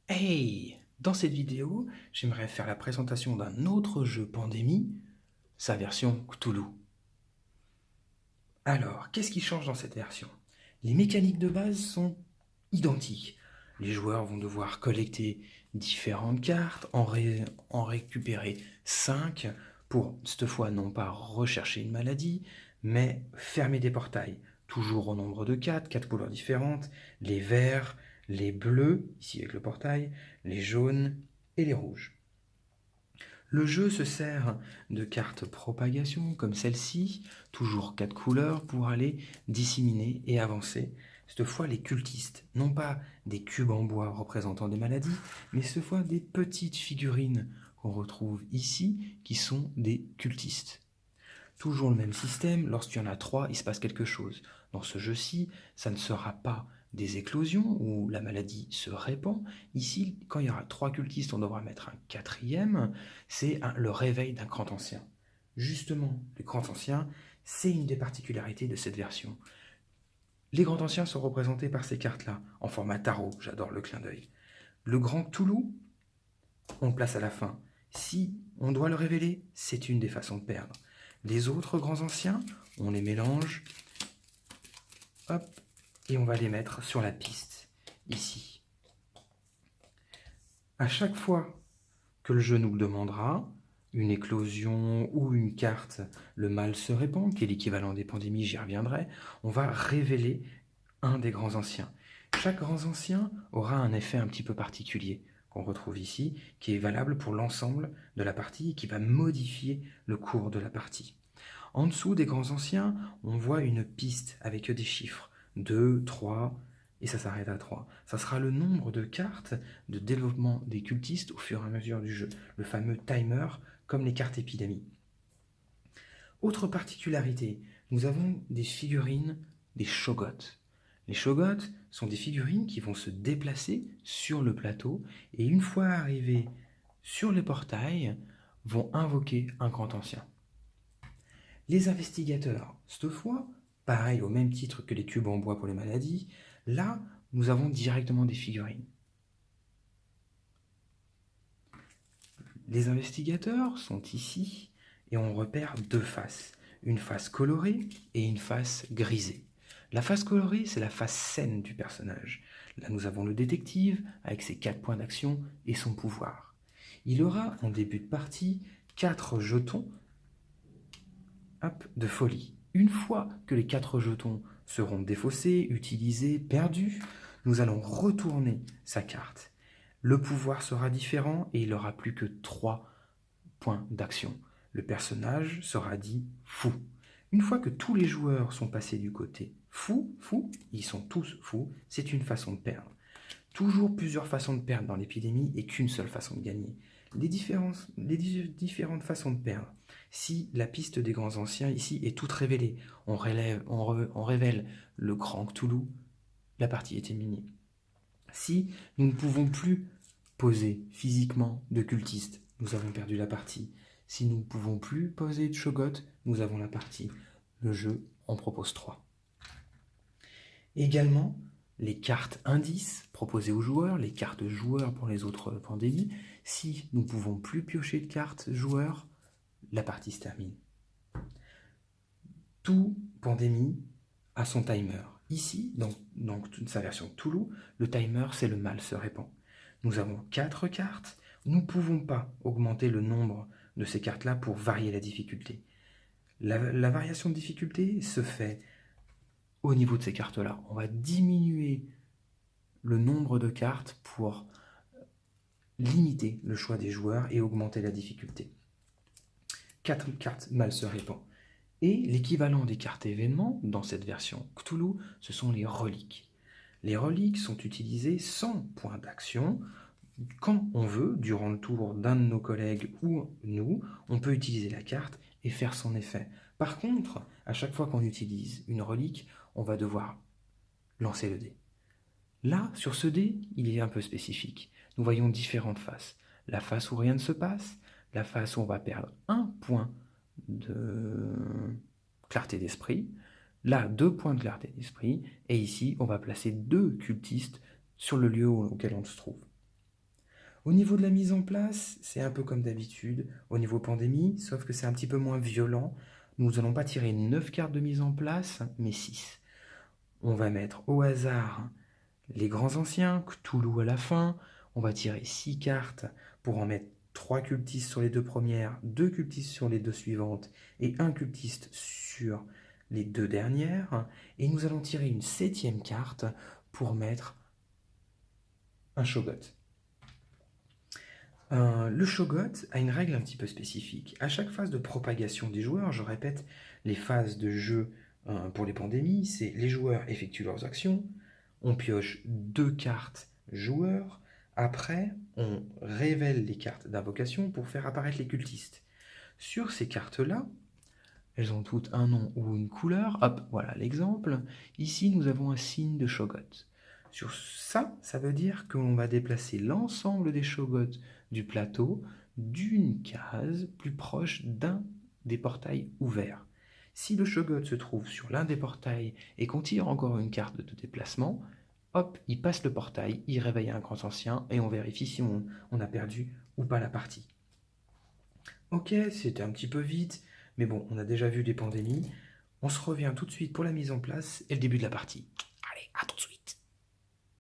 Hey! Dans cette vidéo, j'aimerais faire la présentation d'un autre jeu Pandémie, sa version Cthulhu. Alors, qu'est-ce qui change dans cette version? Les mécaniques de base sont identiques. Les joueurs vont devoir collecter différentes cartes, en récupérer 5 pour, cette fois, non pas rechercher une maladie, mais fermer des portails. Toujours au nombre de 4, 4 couleurs différentes, les verts, les bleus, ici avec le portail, les jaunes et les rouges. Le jeu se sert de cartes propagation comme celle-ci, toujours 4 couleurs pour aller disséminer et avancer. Cette fois les cultistes, non pas des cubes en bois représentant des maladies, mais cette fois des petites figurines qu'on retrouve ici qui sont des cultistes. Toujours le même système, lorsqu'il y en a 3, il se passe quelque chose. Dans ce jeu-ci, ça ne sera pas des éclosions où la maladie se répand. Ici, quand il y aura 3 cultistes, on devra mettre un quatrième, c'est le réveil d'un grand ancien. Justement, le grand ancien, c'est une des particularités de cette version. Les grands anciens sont représentés par ces cartes-là, en format tarot, j'adore le clin d'œil. Le grand Cthulhu, on le place à la fin. Si on doit le révéler, c'est une des façons de perdre. Les autres grands anciens, on les mélange, hop, et on va les mettre sur la piste, ici. À chaque fois que le jeu nous le demandera, une éclosion ou une carte, le mal se répand, qui est l'équivalent des pandémies, j'y reviendrai, on va révéler un des grands anciens. Chaque grand ancien aura un effet un petit peu particulier, qu'on retrouve ici, qui est valable pour l'ensemble de la partie et qui va modifier le cours de la partie. En dessous des grands anciens, on voit une piste avec des chiffres. 2, 3, et ça s'arrête à 3. Ça sera le nombre de cartes de développement des cultistes au fur et à mesure du jeu. Le fameux timer, comme les cartes épidémie. Autre particularité, nous avons des figurines, des shogots. Les shogots sont des figurines qui vont se déplacer sur le plateau et une fois arrivés sur les portails, vont invoquer un grand ancien. Les investigateurs, cette fois, pareil au même titre que les cubes en bois pour les maladies, là, nous avons directement des figurines. Les investigateurs sont ici et on repère deux faces, une face colorée et une face grisée. La face colorée, c'est la face saine du personnage. Là, nous avons le détective avec ses 4 points d'action et son pouvoir. Il aura en début de partie 4 jetons de folie. Une fois que les 4 jetons seront défaussés, utilisés, perdus, nous allons retourner sa carte. Le pouvoir sera différent et il n'aura plus que 3 points d'action. Le personnage sera dit fou. Une fois que tous les joueurs sont passés du côté fou, ils sont tous fous, c'est une façon de perdre. Toujours plusieurs façons de perdre dans l'épidémie et qu'une seule façon de gagner. Les différentes façons de perdre. Si la piste des grands anciens ici est toute révélée, on révèle le grand Cthulhu, la partie est terminée. Si nous ne pouvons plus poser physiquement de cultistes, nous avons perdu la partie. Si nous ne pouvons plus poser de shogot, nous avons la partie. Le jeu en propose 3. Également, les cartes indices proposées aux joueurs, les cartes joueurs pour les autres pandémies. Si nous ne pouvons plus piocher de cartes joueurs, la partie se termine. Tout pandémie a son timer. Ici, dans sa version Cthulhu, le timer, c'est le mal se répand. Nous avons 4 cartes. Nous ne pouvons pas augmenter le nombre de ces cartes-là pour varier la difficulté. La variation de difficulté se fait au niveau de ces cartes-là. On va diminuer le nombre de cartes pour limiter le choix des joueurs et augmenter la difficulté. 4 cartes mal se répand. Et l'équivalent des cartes événements dans cette version Cthulhu, ce sont les reliques. Les reliques sont utilisées sans point d'action. Quand on veut, durant le tour d'un de nos collègues ou nous, on peut utiliser la carte et faire son effet. Par contre, à chaque fois qu'on utilise une relique, on va devoir lancer le dé. Là, sur ce dé, il est un peu spécifique. Nous voyons différentes faces. La face où rien ne se passe, la face où on va perdre un point de clarté d'esprit, là 2 points de clarté d'esprit, et ici on va placer 2 cultistes sur le lieu auquel on se trouve. Au niveau de la mise en place, c'est un peu comme d'habitude, au niveau pandémie, sauf que c'est un petit peu moins violent. Nous n'allons pas tirer 9 cartes de mise en place, mais 6. On va mettre au hasard les grands anciens, Cthulhu à la fin. On va tirer 6 cartes pour en mettre 3 cultistes sur les 2 premières, 2 cultistes sur les 2 suivantes et 1 cultiste sur les 2 dernières. Et nous allons tirer une 7e carte pour mettre un Shoggoth. Le Shoggoth a une règle un petit peu spécifique. À chaque phase de propagation des joueurs, je répète, les phases de jeu pour les pandémies, c'est les joueurs effectuent leurs actions, on pioche 2 cartes joueurs, après on révèle les cartes d'invocation pour faire apparaître les cultistes. Sur ces cartes-là, elles ont toutes un nom ou une couleur. Hop, voilà l'exemple. Ici, nous avons un signe de Shoggoth. Sur ça, ça veut dire que l'on va déplacer l'ensemble des Shoggoths du plateau d'une case plus proche d'un des portails ouverts. Si le Shoggoth se trouve sur l'un des portails et qu'on tire encore une carte de déplacement, hop, il passe le portail, il réveille un grand ancien et on vérifie si on a perdu ou pas la partie. Ok, c'était un petit peu vite, mais bon, on a déjà vu les pandémies. On se revient tout de suite pour la mise en place et le début de la partie. Allez, à tout de suite.